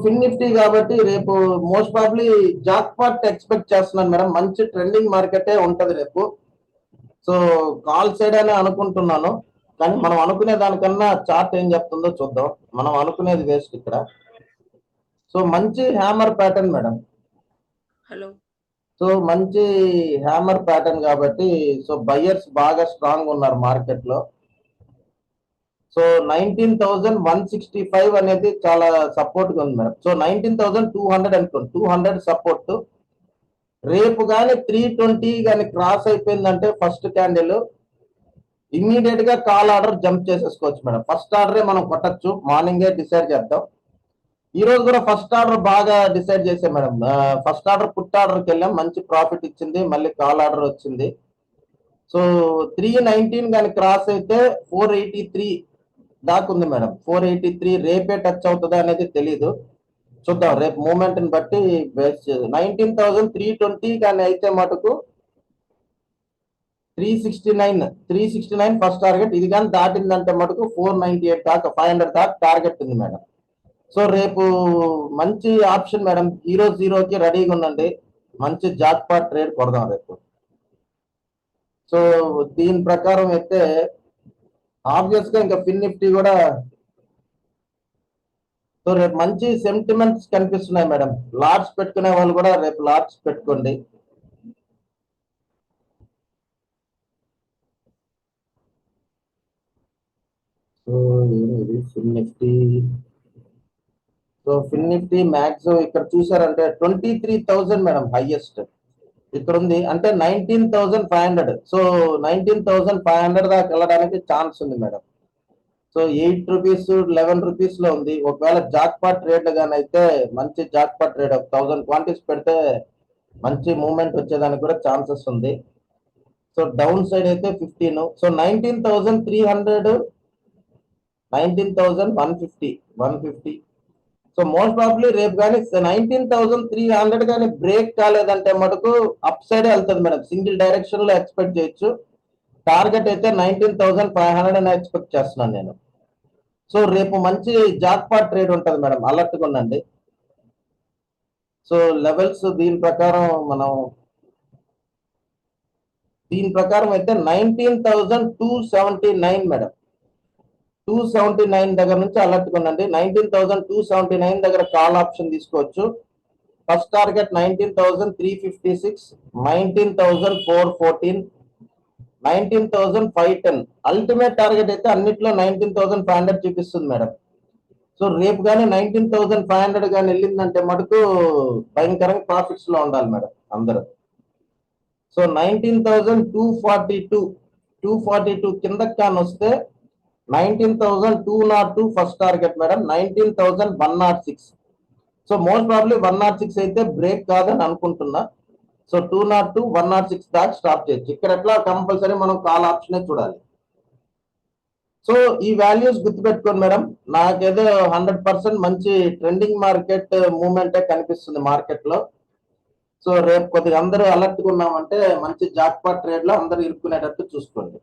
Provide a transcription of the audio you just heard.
ఫిన్ Nifty కాబట్టి రేపు most probably jackpot expect చేస్తున్నాను మేడం. మంచి ట్రెండింగ్ మార్కెటే ఉంటది రేపు. సో కాల్ సైడ్ అని అనుకుంటున్నాను, కానీ మనం అనుకునే దానికన్నా చార్ట్ ఏం చెప్తుందో చూద్దాం. మనం అనుకునేది వేస్ట్ ఇక్కడ. సో మంచి hammer pattern madam. Hello. So మంచి హ్యామర్ ప్యాటర్న్ కాబట్టి సో బయ్యర్స్ బాగా స్ట్రాంగ్ ఉన్నారు మార్కెట్ లో. సో 19,165 అనేది చాలా సపోర్ట్ గా ఉంది మేడం. సో 19,200 అనుకోండి, 200 సపోర్ట్. రేపు కానీ 320 కానీ క్రాస్ అయిపోయిందంటే ఫస్ట్ క్యాండిల్ ఇమ్మీడియట్ గా కాల్ ఆర్డర్ జంప్ చేసేసుకోవచ్చు మేడం. ఫస్ట్ ఆర్డరే మనం కొట్టచ్చు, మార్నింగే డిసైడ్ చేద్దాం. ఈ రోజు కూడా ఫస్ట్ ఆర్డర్ బాగా డిసైడ్ చేసాం మేడం. ఫస్ట్ ఆర్డర్ పుట్ ఆర్డర్కి వెళ్ళాం, మంచి ప్రాఫిట్ ఇచ్చింది, మళ్ళీ కాల్ ఆర్డర్ వచ్చింది. సో 319 కానీ క్రాస్ అయితే 483 దాకా ఉంది మేడం. 483 రేపే టచ్ అవుతుందా అనేది తెలీదు, చూద్దాం రేపు మూమెంట్ ని బట్టి. 19,320 కానీ అయితే మటుకు 369 ఫస్ట్ టార్గెట్. ఇది కానీ దాటిందంటే మటుకు 498 దాకా 500 దాకా టార్గెట్ ఉంది మేడం. సో రేపు మంచి ఆప్షన్ మేడం. 0-0కి రెడీగా ఉందండి, మంచి జాక్ పాట్ ట్రేడ్ కొడదాం రేపు. సో దీని ప్రకారం అయితే ఆబ్వియస్ గా ఇంకా ఫిన్ నిఫ్టీ కూడా. సో రేపు మంచి సెంటిమెంట్స్ కనిపిస్తున్నాయి మేడం. లాట్స్ పెట్టుకునే వాళ్ళు కూడా రేపు లాట్స్ పెట్టుకోండి. సో ఇది ఫిన్ నిఫ్టీ. సో ఫిన్ నిఫ్టీ మ్యాక్సిమం ఇక్కడ చూసారంటే 23,000 మేడం హైయెస్ట్ ఇక్కడ ఉంది, అంటే 19,500. సో 19,500 దాకా వెళ్ళడానికి ఛాన్స్ ఉంది మేడం. సో 8 రూపీస్ 11 రూపీస్ లో ఉంది. ఒకవేళ జాక్ పాట్ ట్రేడ్ గానీ అయితే మంచి జాక్ పాట్ ట్రేడ్ 1000 క్వాంటిటీస్ పెడితే మంచి మూవ్మెంట్ వచ్చేదానికి కూడా ఛాన్సెస్ ఉంది. సో డౌన్ సైడ్ అయితే 15. సో 19,300, 19,150. సో మోస్ట్ ప్రాబ్లీ రేపు కానీ 19,300 కానీ బ్రేక్ కాలేదంటే మటుకు అప్ సైడ్ వెళ్తుంది మేడం. సింగిల్ డైరెక్షన్ లో ఎక్స్పెక్ట్ చేయొచ్చు. టార్గెట్ అయితే 19,500 అని ఎక్స్పెక్ట్ చేస్తున్నాను నేను. సో రేపు మంచి జాక్ పాట్ ట్రేడ్ ఉంటుంది మేడం, అలర్ట్ గా ఉండండి. సో లెవెల్స్ దీని ప్రకారం అయితే 19,279 మేడం. 279 దగ్గర నుంచి అలర్ట్ గా ఉండండి. 19,279 దగ్గర కాల్ ఆప్షన్ తీసుకోవచ్చు. First target 19,356, 19,414, 19,510. అల్టిమేట్ టార్గెట్ అయితే అన్నిట్లో 19,500 చూపిస్తుంది మేడం. సో రేపు కానీ 19,500 కానీ వెళ్ళిందంటే మటుకు భయంకరంగా ప్రాఫిట్స్ లో ఉండాలి మేడం అందరూ. సో 19,242 కిందకి కానీ వస్తే 19,202 first target madam. 19,106. So most probably 106 అయితే బ్రేక్ కాదని అనుకుంటున్నా. సో 202, 106 దాకా స్టాప్ చేయొచ్చు. ఇక్కడ ఎట్లా కంపల్సరీ మనం కాల్ ఆప్షనే చూడాలి. సో ఈ వాల్యూస్ గుర్తుపెట్టుకోండి మేడం. నాకేదో 100% మంచి ట్రెండింగ్ మార్కెట్ మూవ్మెంటే కనిపిస్తుంది మార్కెట్ లో. సో రేపు కొద్దిగా అందరూ అలర్ట్ గా ఉన్నామంటే మంచి జాక్ పాట్ ట్రేడ్ లో అందరూ ఇరుక్కునేటట్టు చూసుకోండి.